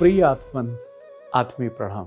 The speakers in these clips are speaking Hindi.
प्रिय आत्मन, आत्मीय प्रणाम।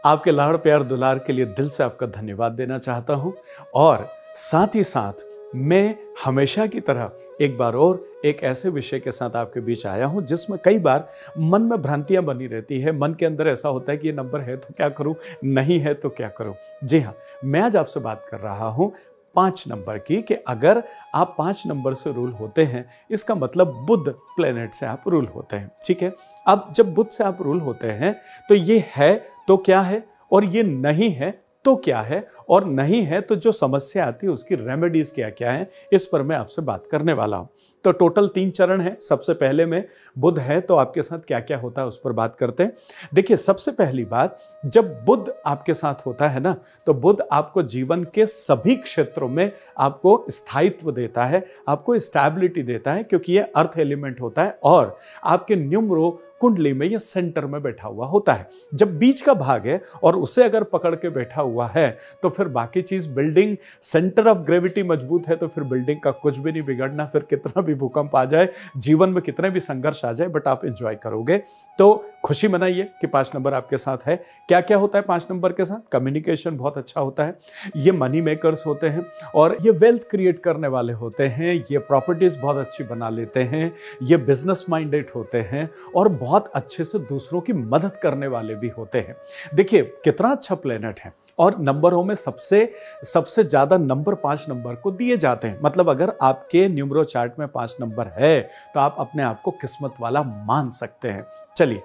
आपके लाड़ प्यार दुलार के लिए दिल से आपका धन्यवाद देना चाहता हूं और साथ ही साथ मैं हमेशा की तरह एक बार और एक ऐसे विषय के साथ आपके बीच आया हूं जिसमें कई बार मन में भ्रांतियां बनी रहती है। मन के अंदर ऐसा होता है कि ये नंबर है तो क्या करूं, नहीं है तो क्या करूं। जी हाँ, मैं आज आपसे बात कर रहा हूं 5 नंबर की कि अगर आप 5 नंबर से रूल होते हैं, इसका मतलब बुध प्लेनेट से आप रूल होते हैं। ठीक है, अब जब बुध से आप रूल होते हैं तो ये है तो क्या है और ये नहीं है तो क्या है, और नहीं है तो जो समस्या आती है उसकी रेमेडीज क्या क्या है, इस पर मैं आपसे बात करने वाला हूं। तो टोटल 3 चरण है। सबसे पहले में बुध है तो आपके साथ क्या क्या होता है उस पर बात करते हैं। देखिए, सबसे पहली बात, जब बुध आपके साथ होता है ना, तो बुध आपको जीवन के सभी क्षेत्रों में आपको स्थायित्व देता है, आपको स्टेबिलिटी देता है, क्योंकि ये अर्थ एलिमेंट होता है और आपके न्यूमरो कुंडली में ये सेंटर में बैठा हुआ होता है। जब बीच का भाग है और उसे अगर पकड़ के बैठा हुआ है तो फिर बाकी चीज, बिल्डिंग सेंटर ऑफ ग्रेविटी मजबूत है तो फिर बिल्डिंग का कुछ भी नहीं बिगड़ना। फिर कितना भी भूकंप आ जाए, जीवन में कितने भी संघर्ष आ जाए, बट आप एंजॉय करोगे। तो खुशी मनाइए कि 5 नंबर आपके साथ है। क्या क्या होता है 5 नंबर के साथ? कम्युनिकेशन बहुत अच्छा होता है, ये मनी मेकर्स होते हैं और ये वेल्थ क्रिएट करने वाले होते हैं, ये प्रॉपर्टीज बहुत अच्छी बना लेते हैं, ये बिजनेस माइंडेड होते हैं और बहुत अच्छे से दूसरों की मदद करने वाले भी होते हैं। देखिए कितना अच्छा प्लेनेट है और नंबरों में सबसे ज्यादा नंबर 5 नंबर को दिए जाते हैं। मतलब अगर आपके न्यूमरो चार्ट में 5 नंबर है तो आप अपने आप को किस्मत वाला मान सकते हैं। चलिए,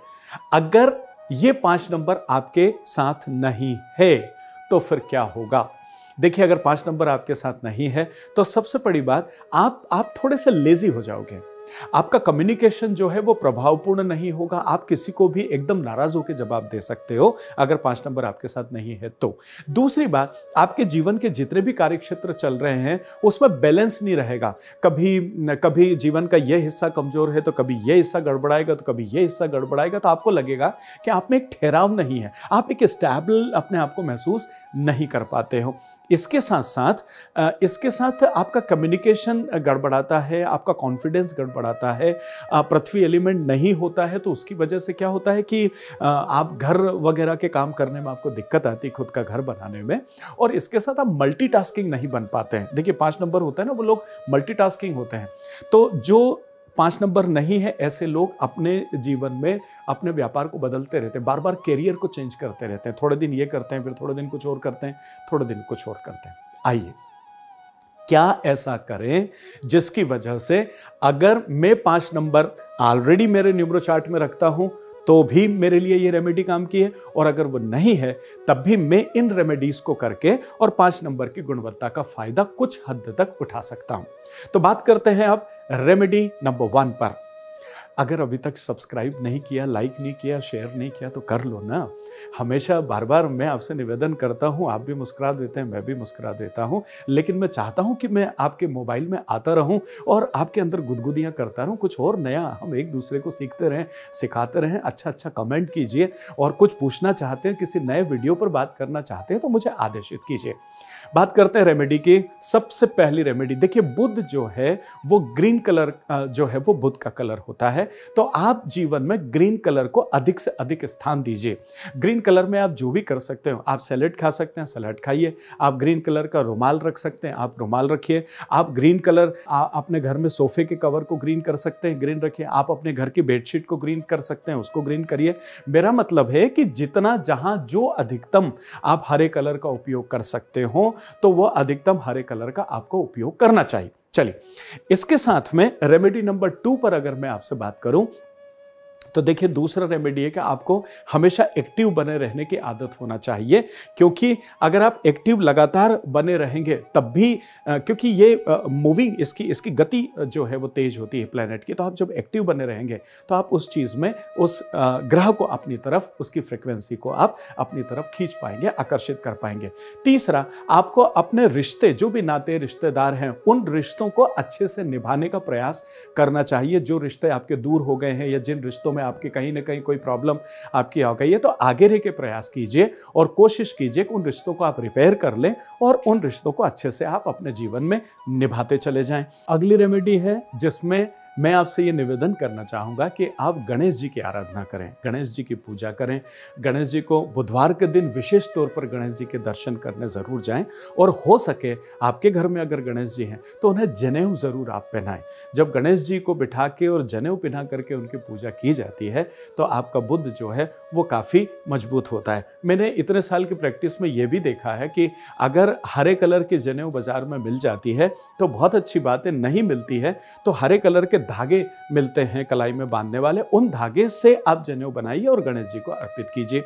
अगर ये 5 नंबर आपके साथ नहीं है तो फिर क्या होगा? देखिए, अगर 5 नंबर आपके साथ नहीं है तो सबसे बड़ी बात, आप थोड़े से लेजी हो जाओगे। आपका कम्युनिकेशन जो है वो प्रभावपूर्ण नहीं होगा। आप किसी को भी एकदम नाराज होकर जवाब दे सकते हो अगर 5 नंबर आपके साथ नहीं है तो। दूसरी बात, आपके जीवन के जितने भी कार्यक्षेत्र चल रहे हैं उसमें बैलेंस नहीं रहेगा। कभी जीवन का यह हिस्सा कमजोर है तो कभी यह हिस्सा गड़बड़ाएगा तो कभी यह हिस्सा गड़बड़ाएगा। तो आपको लगेगा कि आप में एक ठहराव नहीं है, आप एक स्टेबल अपने आप को महसूस नहीं कर पाते हो। इसके साथ आपका कम्युनिकेशन गड़बड़ाता है, आपका कॉन्फिडेंस गड़बड़ाता है। पृथ्वी एलिमेंट नहीं होता है तो उसकी वजह से क्या होता है कि आप घर वगैरह के काम करने में आपको दिक्कत आती है, खुद का घर बनाने में। और इसके साथ आप मल्टीटास्किंग नहीं बन पाते हैं। देखिए, 5 नंबर होता है ना, वो लोग मल्टीटास्किंग होते हैं। तो जो 5 नंबर नहीं है, ऐसे लोग अपने जीवन में अपने व्यापार को बदलते रहते हैं, बार बार कैरियर को चेंज करते रहते हैं। थोड़े दिन ये करते हैं, फिर थोड़े दिन कुछ और करते हैं, थोड़े दिन कुछ और करते हैं। आइए, क्या ऐसा करें जिसकी वजह से अगर मैं 5 नंबर ऑलरेडी मेरे न्यूमरो चार्ट में रखता हूं तो भी मेरे लिए ये रेमेडी काम की है, और अगर वो नहीं है तब भी मैं इन रेमेडीज को करके और 5 नंबर की गुणवत्ता का फायदा कुछ हद तक उठा सकता हूं। तो बात करते हैं अब रेमेडी नंबर 1 पर। अगर अभी तक सब्सक्राइब नहीं किया, लाइक नहीं किया, शेयर नहीं किया तो कर लो ना। हमेशा बार बार मैं आपसे निवेदन करता हूँ, आप भी मुस्कुरा देते हैं, मैं भी मुस्कुरा देता हूँ, लेकिन मैं चाहता हूँ कि मैं आपके मोबाइल में आता रहूँ और आपके अंदर गुदगुदियाँ करता रहूँ। कुछ और नया हम एक दूसरे को सीखते रहें, सिखाते रहें। अच्छा कमेंट कीजिए और कुछ पूछना चाहते हैं, किसी नए वीडियो पर बात करना चाहते हैं तो मुझे आदेशित कीजिए। बात करते हैं रेमेडी की। सबसे पहली रेमेडी, देखिए बुध जो है वो ग्रीन कलर जो है वो बुध का कलर होता है। तो आप जीवन में ग्रीन कलर को अधिक से अधिक स्थान दीजिए। ग्रीन कलर में आप जो भी कर सकते हो, आप सैलेड खा सकते हैं, सैलेड खाइए। आप ग्रीन कलर का रुमाल रख सकते हैं, आप रुमाल रखिए। आप ग्रीन कलर अपने घर में सोफे के कवर को ग्रीन कर सकते हैं, ग्रीन रखिए। आप अपने घर की बेडशीट को ग्रीन कर सकते हैं, उसको ग्रीन करिए। मेरा मतलब है कि जितना जहां जो अधिकतम आप हरे कलर का उपयोग कर सकते हो तो वो अधिकतम हरे कलर का आपको उपयोग करना चाहिए। चलिए, इसके साथ में रेमेडी नंबर 2 पर अगर मैं आपसे बात करूं तो देखिए, दूसरा रेमेडी है कि आपको हमेशा एक्टिव बने रहने की आदत होना चाहिए। क्योंकि अगर आप एक्टिव लगातार बने रहेंगे तब भी क्योंकि ये मूविंग, इसकी गति जो है वो तेज होती है प्लेनेट की। तो आप जब एक्टिव बने रहेंगे तो आप उस चीज में उस ग्रह को अपनी तरफ, उसकी फ्रिक्वेंसी को आप अपनी तरफ खींच पाएंगे, आकर्षित कर पाएंगे। तीसरा, आपको अपने रिश्ते, जो भी नाते रिश्तेदार हैं, उन रिश्तों को अच्छे से निभाने का प्रयास करना चाहिए। जो रिश्ते आपके दूर हो गए हैं या जिन रिश्तों में आपके कहीं ना कहीं कोई प्रॉब्लम आपकी आ गई है, तो आगे रह के प्रयास कीजिए और कोशिश कीजिए कि उन रिश्तों को आप रिपेयर कर लें और उन रिश्तों को अच्छे से आप अपने जीवन में निभाते चले जाएं। अगली रेमेडी है जिसमें मैं आपसे ये निवेदन करना चाहूँगा कि आप गणेश जी की आराधना करें, गणेश जी की पूजा करें। गणेश जी को बुधवार के दिन विशेष तौर पर गणेश जी के दर्शन करने ज़रूर जाएं, और हो सके आपके घर में अगर गणेश जी हैं तो उन्हें जनेऊ ज़रूर आप पहनाएं। जब गणेश जी को बिठा के और जनेऊ पहना करके उनकी पूजा की जाती है तो आपका बुद्ध जो है वो काफ़ी मजबूत होता है। मैंने इतने साल की प्रैक्टिस में ये भी देखा है कि अगर हरे कलर की जनेऊ बाजार में मिल जाती है तो बहुत अच्छी बात है, नहीं मिलती है तो हरे कलर के धागे मिलते हैं कलाई में बांधने वाले, उन धागे से आप जनेऊ बनाइए और गणेश जी को अर्पित कीजिए।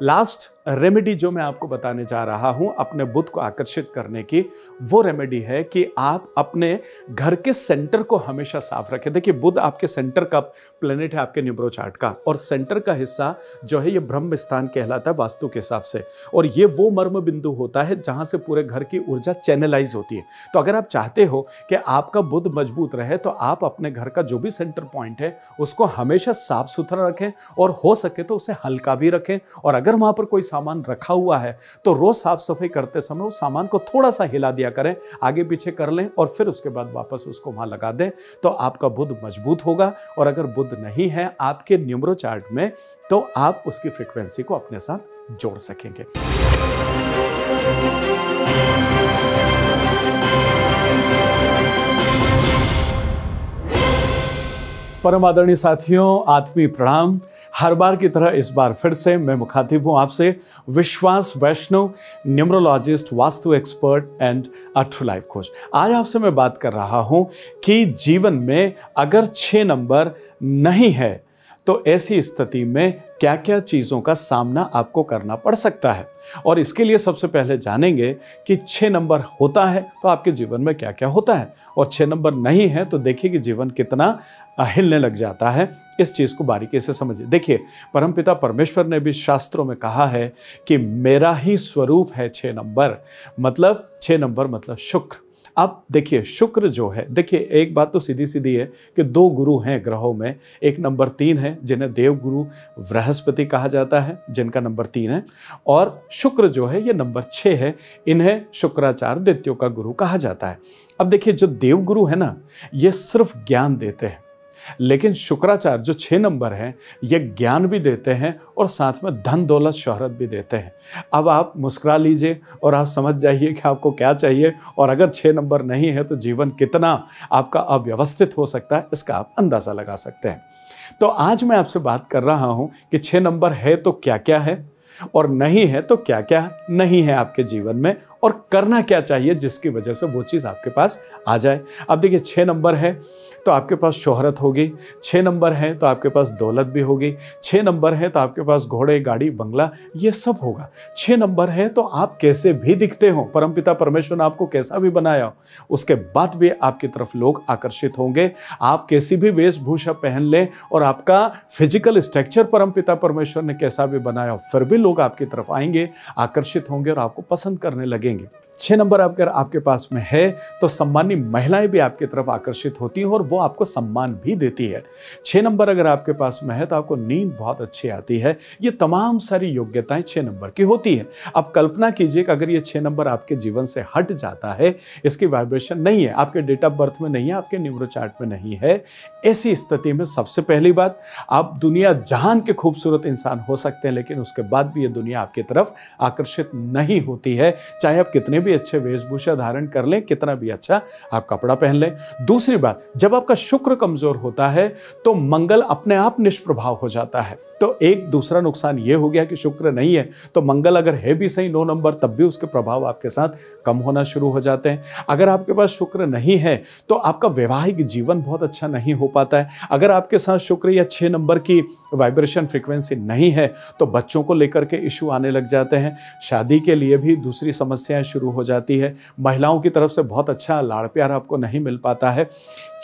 लास्ट रेमेडी जो मैं आपको बताने जा रहा हूं अपने बुद्ध को आकर्षित करने की, वो रेमेडी है कि आप अपने घर के सेंटर को हमेशा साफ रखें। देखिए, बुद्ध आपके सेंटर का प्लेनेट है, आपके न्यूमरो चार्ट का, और सेंटर का हिस्सा जो है ये ब्रह्म स्थान कहलाता है वास्तु के हिसाब से, और ये वो मर्म बिंदु होता है जहां से पूरे घर की ऊर्जा चैनलाइज होती है। तो अगर आप चाहते हो कि आपका बुद्ध मजबूत रहे तो आप अपने घर का जो भी सेंटर पॉइंट है उसको हमेशा साफ सुथरा रखें, और हो सके तो उसे हल्का भी रखें। और अगर वहां पर कोई सामान रखा हुआ है तो रोज साफ सफाई करते समय उस सामान को थोड़ा सा हिला दिया करें, आगे पीछे कर लें और फिर उसके बाद वापस उसको वहां लगा दें, तो आपका बुद्ध मजबूत होगा। और अगर बुद्ध नहीं है आपके न्यूमरो चार्ट में तो आप उसकी फ्रीक्वेंसी को अपने साथ जोड़ सकेंगे। परम आदरणीय साथियों, आत्मीय प्रणाम। हर बार की तरह इस बार फिर से मैं मुखातिब हूं आपसे, Vishwas Vaishnav, numerologist, vastu expert and a true life coach. आज आपसे मैं बात कर रहा हूं कि जीवन में अगर 6 नंबर नहीं है तो ऐसी स्थिति में क्या क्या चीज़ों का सामना आपको करना पड़ सकता है। और इसके लिए सबसे पहले जानेंगे कि 6 नंबर होता है तो आपके जीवन में क्या क्या होता है, और 6 नंबर नहीं है तो देखिए कि जीवन कितना हिलने लग जाता है। इस चीज़ को बारीकी से समझिए। देखिए, परमपिता परमेश्वर ने भी शास्त्रों में कहा है कि मेरा ही स्वरूप है 6 नंबर, मतलब 6 नंबर मतलब शुक्र। अब देखिए, शुक्र जो है, देखिए एक बात तो सीधी सीधी है कि 2 गुरु हैं ग्रहों में, एक नंबर 3 है जिन्हें देव गुरु बृहस्पति कहा जाता है, जिनका नंबर 3 है, और शुक्र जो है ये नंबर 6 है, इन्हें शुक्राचार्य दैत्यों का गुरु कहा जाता है। अब देखिए, जो देव गुरु है ना, ये सिर्फ ज्ञान देते हैं, लेकिन शुक्राचार्य जो 6 नंबर हैं ये ज्ञान भी देते हैं और साथ में धन दौलत शोहरत भी देते हैं। अब आप मुस्कुरा लीजिए और आप समझ जाइए कि आपको क्या चाहिए, और अगर 6 नंबर नहीं है तो जीवन कितना आपका अव्यवस्थित हो सकता है इसका आप अंदाज़ा लगा सकते हैं। तो आज मैं आपसे बात कर रहा हूं कि 6 नंबर है तो क्या क्या है, और नहीं है तो क्या क्या नहीं है आपके जीवन में, और करना क्या चाहिए जिसकी वजह से वो चीज़ आपके पास आ जाए। अब देखिए, 6 नंबर है तो आपके पास शोहरत होगी, 6 नंबर है तो आपके पास दौलत भी होगी, 6 नंबर है तो आपके पास घोड़े, गाड़ी, बंगला, ये सब होगा। 6 नंबर है तो आप कैसे भी दिखते हो, परमपिता परमेश्वर ने आपको कैसा भी बनाया हो, उसके बाद भी आपकी तरफ लोग आकर्षित होंगे। आप कैसी भी वेशभूषा पहन लें और आपका फिजिकल स्ट्रक्चर परमपिता परमेश्वर ने कैसा भी बनाया हो, फिर भी लोग आपकी तरफ आएंगे, आकर्षित होंगे और आपको पसंद करने लगेंगे। 6 नंबर अगर आपके पास में है तो सम्मानी महिलाएं भी आपकी तरफ आकर्षित होती हैं और वो आपको सम्मान भी देती है। 6 नंबर अगर आपके पास में है तो आपको नींद बहुत अच्छी आती है। ये तमाम सारी योग्यताएं 6 नंबर की होती है। अब कल्पना कीजिए कि अगर ये 6 नंबर आपके जीवन से हट जाता है, इसकी वाइब्रेशन नहीं है, आपके डेट ऑफ बर्थ में नहीं है, आपके न्यूमरो चार्ट में नहीं है, ऐसी स्थिति में सबसे पहली बात, आप दुनिया जहान के खूबसूरत इंसान हो सकते हैं, लेकिन उसके बाद भी ये दुनिया आपकी तरफ आकर्षित नहीं होती है, चाहे आप कितने भी अच्छे वेशभूषा धारण कर लें, कितना भी अच्छा आप कपड़ा पहन लें। दूसरी बात, जब आपका शुक्र कमजोर होता है तो मंगल अपने आप निष्प्रभाव हो जाता है। तो एक दूसरा नुकसान ये हो गया कि शुक्र नहीं है तो मंगल अगर है भी सही 9 नंबर, तब भी उसके प्रभाव आपके साथ कम होना शुरू हो जाते हैं। अगर आपके पास शुक्र नहीं है तो आपका वैवाहिक जीवन बहुत अच्छा नहीं हो पाता है। अगर आपके साथ शुक्र या 6 नंबर की वाइब्रेशन फ्रीक्वेंसी नहीं है तो बच्चों को लेकर के इशू आने लग जाते हैं, शादी के लिए भी दूसरी समस्याएं शुरू हो जाती है, महिलाओं की तरफ से बहुत अच्छा लाड़ प्यार आपको नहीं मिल पाता है।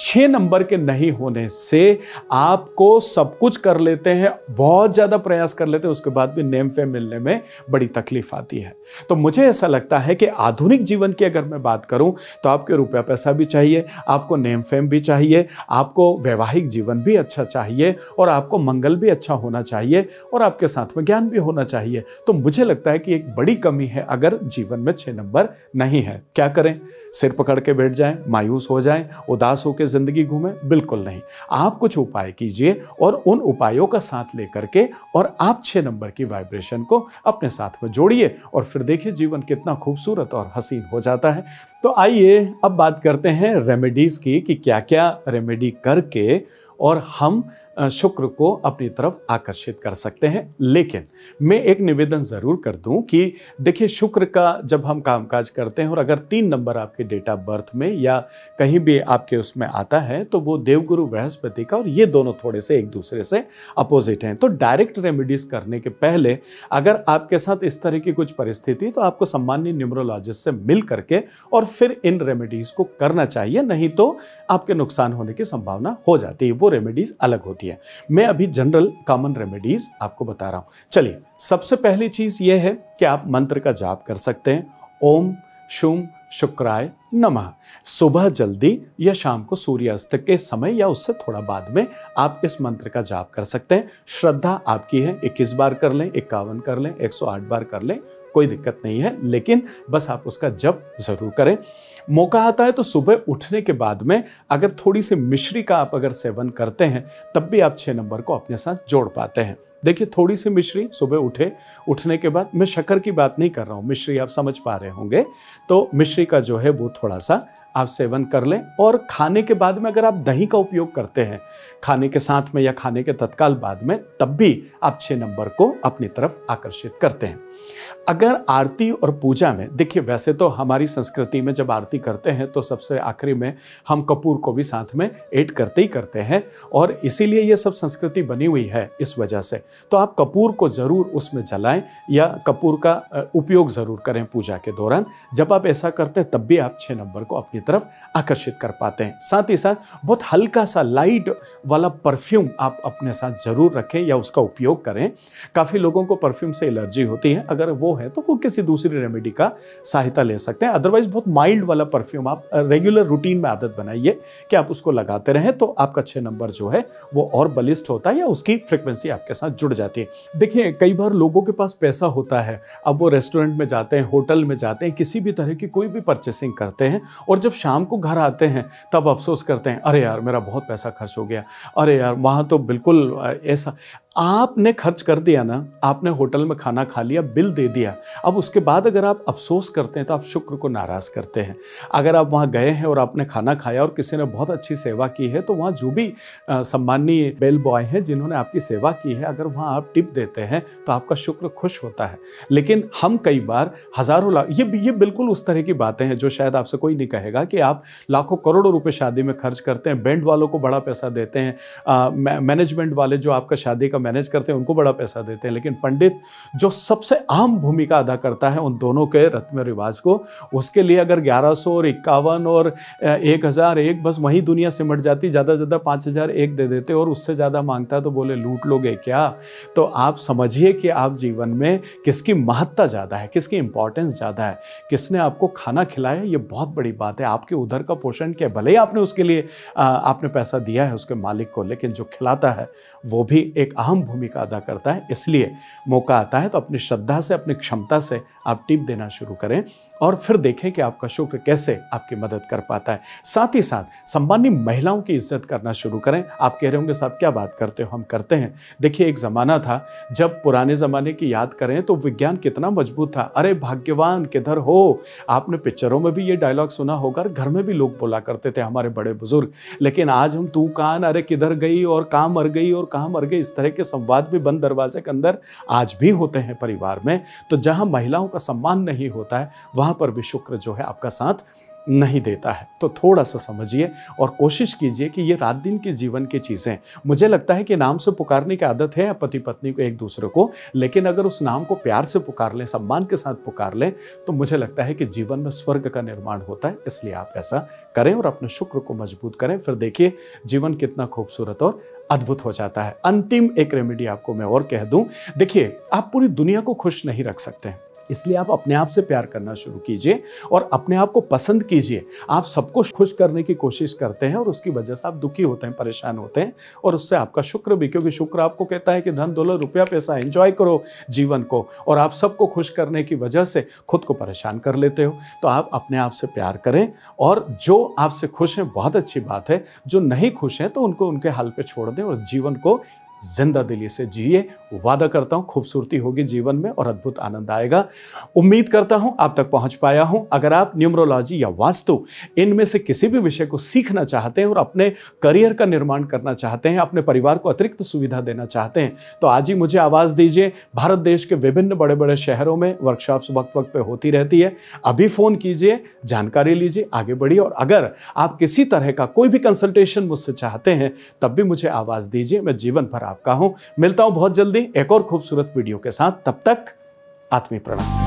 6 नंबर के नहीं होने से आपको सब कुछ कर लेते हैं, बहुत ज़्यादा प्रयास कर लेते हैं, उसके बाद भी नेम फेम मिलने में बड़ी तकलीफ आती है। तो मुझे ऐसा लगता है कि आधुनिक जीवन की अगर मैं बात करूं तो आपके रुपया पैसा भी चाहिए, आपको नेम फेम भी चाहिए, आपको वैवाहिक जीवन भी अच्छा चाहिए, और आपको मंगल भी अच्छा होना चाहिए, और आपके साथ में ज्ञान भी होना चाहिए। तो मुझे लगता है कि एक बड़ी कमी है अगर जीवन में 6 नंबर नहीं है। क्या करें? सिर पकड़ के बैठ जाएं, मायूस हो जाएं, उदास होकर जिंदगी घूमे? बिल्कुल नहीं। आप कुछ उपाय कीजिए और उन उपायों का साथ लेकर के और आप 6 नंबर की वाइब्रेशन को अपने साथ में जोड़िए और फिर देखिए जीवन कितना खूबसूरत और हसीन हो जाता है। तो आइए अब बात करते हैं रेमेडीज की कि क्या क्या रेमेडी करके और हम शुक्र को अपनी तरफ आकर्षित कर सकते हैं। लेकिन मैं एक निवेदन ज़रूर कर दूं कि देखिए, शुक्र का जब हम कामकाज करते हैं और अगर 3 नंबर आपके डेट ऑफ बर्थ में या कहीं भी आपके उसमें आता है तो वो देवगुरु बृहस्पति का, और ये दोनों थोड़े से एक दूसरे से अपोजिट हैं। तो डायरेक्ट रेमेडीज करने के पहले अगर आपके साथ इस तरह की कुछ परिस्थिति, तो आपको सम्मानीय न्यूमरोलॉजिस्ट से मिल करके और फिर इन रेमेडीज को करना चाहिए, नहीं तो आपके नुकसान होने की संभावना हो जाती है। वो रेमेडीज अलग होती है। मैं अभी जनरल कॉमन रेमेडीज आपको बता रहा हूं। चलिए, सबसे पहली चीज यह है कि आप मंत्र का जाप कर सकते हैं। ओम शुम शुक्राय नमः। सुबह जल्दी या शाम को सूर्यास्त के समय या उससे थोड़ा बाद में आप इस मंत्र का जाप कर सकते हैं। श्रद्धा आपकी है, 21 बार कर लें, 51 कर लें, 108 बार कर लें, कोई दिक्कत नहीं है, लेकिन बस आप उसका जप जरूर करें। मौका आता है तो सुबह उठने के बाद में अगर थोड़ी सी मिश्री का आप अगर सेवन करते हैं, तब भी आप 6 नंबर को अपने साथ जोड़ पाते हैं। देखिए, थोड़ी सी मिश्री सुबह उठने के बाद, मैं शक्कर की बात नहीं कर रहा हूँ, मिश्री आप समझ पा रहे होंगे, तो मिश्री का जो है वो थोड़ा सा आप सेवन कर लें। और खाने के बाद में अगर आप दही का उपयोग करते हैं खाने के साथ में या खाने के तत्काल बाद में, तब भी आप 6 नंबर को अपनी तरफ आकर्षित करते हैं। अगर आरती और पूजा में, देखिए वैसे तो हमारी संस्कृति में जब आरती करते हैं तो सबसे आखिरी में हम कपूर को भी साथ में ऐड करते ही करते हैं, और इसीलिए ये सब संस्कृति बनी हुई है इस वजह से। तो आप कपूर को जरूर उसमें जलाएं या कपूर का उपयोग जरूर करें पूजा के दौरान। जब आप ऐसा करते हैं तब भी आप 6 नंबर को अपनी तरफ आकर्षित कर पाते हैं। साथ ही साथ बहुत हल्का सा लाइट वाला परफ्यूम आप अपने साथ जरूर रखें या उसका उपयोग करें। काफी लोगों को परफ्यूम से एलर्जी होती है, अगर वो है तो वो किसी दूसरी रेमेडी का सहायता ले सकते हैं। अदरवाइज बहुत माइल्ड वाला परफ्यूम आप रेगुलर रूटीन में आदत बनाइए कि आप उसको लगाते रहें, तो आपका 6 नंबर जो है वो और बलिष्ठ होता है या उसकी फ्रिक्वेंसी आपके साथ जुड़ जाती है। देखिए, कई बार लोगों के पास पैसा होता है, अब वो रेस्टोरेंट में जाते हैं, होटल में जाते हैं, किसी भी तरह की कोई भी परचेसिंग करते हैं, और जब शाम को घर आते हैं तब अफसोस करते हैं, अरे यार मेरा बहुत पैसा खर्च हो गया, अरे यार वहाँ तो बिल्कुल ऐसा। आपने खर्च कर दिया ना, आपने होटल में खाना खा लिया, बिल दे दिया, अब उसके बाद अगर आप अफसोस करते हैं तो आप शुक्र को नाराज करते हैं। अगर आप वहाँ गए हैं और आपने खाना खाया और किसी ने बहुत अच्छी सेवा की है, तो वहाँ जो भी सम्मानीय बेल बॉय हैं जिन्होंने आपकी सेवा की है, अगर वहाँ आप टिप देते हैं तो आपका शुक्र खुश होता है। लेकिन हम कई बार हजारों लाख, ये बिल्कुल उस तरह की बातें हैं जो शायद आपसे कोई नहीं कहेगा कि आप लाखों करोड़ों रुपए शादी में खर्च करते हैं, बैंड वालों को बड़ा पैसा देते हैं, मैनेजमेंट वाले जो आपका शादी का मैनेज करते हैं उनको बड़ा पैसा देते हैं, लेकिन पंडित जो सबसे आम भूमिका अदा करता है उन दोनों के रस्म रिवाज को, उसके लिए अगर 1100 और 51 और 1001 बस वही दुनिया सिमट जाती, ज़्यादा से ज़्यादा 5001 दे देते और उससे ज़्यादा मांगता है तो बोले लूट लोगे क्या। तो आप समझिए कि आप जीवन में किसकी महत्ता ज़्यादा है, किसकी इंपॉर्टेंस ज़्यादा है, किसने आपको खाना खिलाया, ये बहुत बड़ी बात है। आपके उधर का पोषण क्या, भले ही आपने उसके लिए आपने पैसा दिया है उसके मालिक को, लेकिन जो खिलाता है वो भी एक अहम भूमिका अदा करता है। इसलिए मौका आता है तो अपनी श्रद्धा से, अपनी क्षमता से आप टिप देना शुरू करें और फिर देखें कि आपका शुक्र कैसे आपकी मदद कर पाता है। साथ ही साथ सम्मानित महिलाओं की इज्जत करना शुरू करें। आप कह रहे होंगे साहब क्या बात करते हो, हम करते हैं। देखिए, एक ज़माना था जब पुराने ज़माने की याद करें तो विज्ञान कितना मजबूत था। अरे भाग्यवान किधर हो, आपने पिक्चरों में भी ये डायलॉग सुना होगा, घर में भी लोग बोला करते थे हमारे बड़े बुजुर्ग। लेकिन आज हम तू कान, अरे किधर गई और कहाँ मर गई और कहाँ मर गई, इस तरह के संवाद भी बंद दरवाजे के अंदर आज भी होते हैं परिवार में। तो जहाँ महिलाओं का सम्मान नहीं होता है वहाँ पर भी शुक्र जो है आपका साथ नहीं देता है। तो थोड़ा सा समझिए और कोशिश कीजिए कि ये रात दिन के जीवन की चीज़ें, मुझे लगता है कि नाम से पुकारने की आदत है पति पत्नी को एक दूसरे को, लेकिन अगर उस नाम को प्यार से पुकार लें, सम्मान के साथ पुकार लें, तो मुझे लगता है कि जीवन में स्वर्ग का निर्माण होता है। इसलिए आप ऐसा करें और अपने शुक्र को मजबूत करें, फिर देखिए जीवन कितना खूबसूरत और अद्भुत हो जाता है। अंतिम एक रेमेडी आपको मैं और कह दूं, देखिए आप पूरी दुनिया को खुश नहीं रख सकते हैं, इसलिए आप अपने आप से प्यार करना शुरू कीजिए और अपने आप को पसंद कीजिए। आप सबको खुश करने की कोशिश करते हैं और उसकी वजह से आप दुखी होते हैं, परेशान होते हैं, और उससे आपका शुक्र भी, क्योंकि शुक्र आपको कहता है कि धन दौलत रुपया पैसा एंजॉय करो जीवन को, और आप सबको खुश करने की वजह से खुद को परेशान कर लेते हो। तो आप अपने आप से प्यार करें, और जो आपसे खुश हैं बहुत अच्छी बात है, जो नहीं खुश हैं तो उनको उनके हाल पे छोड़ दें और जीवन को जिंदा दिली से जिए। वादा करता हूं खूबसूरती होगी जीवन में और अद्भुत आनंद आएगा। उम्मीद करता हूं आप तक पहुंच पाया हूं। अगर आप न्यूमरोलॉजी या वास्तु इनमें से किसी भी विषय को सीखना चाहते हैं और अपने करियर का निर्माण करना चाहते हैं, अपने परिवार को अतिरिक्त सुविधा देना चाहते हैं, तो आज ही मुझे आवाज दीजिए। भारत देश के विभिन्न बड़े बड़े शहरों में वर्कशॉप्स वक्त वक्त पे होती रहती है। अभी फोन कीजिए, जानकारी लीजिए, आगे बढ़िए। और अगर आप किसी तरह का कोई भी कंसल्टेशन मुझसे चाहते हैं तब भी मुझे आवाज दीजिए। मैं जीवन भर आपका हूं। मिलता हूं बहुत जल्दी एक और खूबसूरत वीडियो के साथ। तब तक आत्मीय प्रणाम।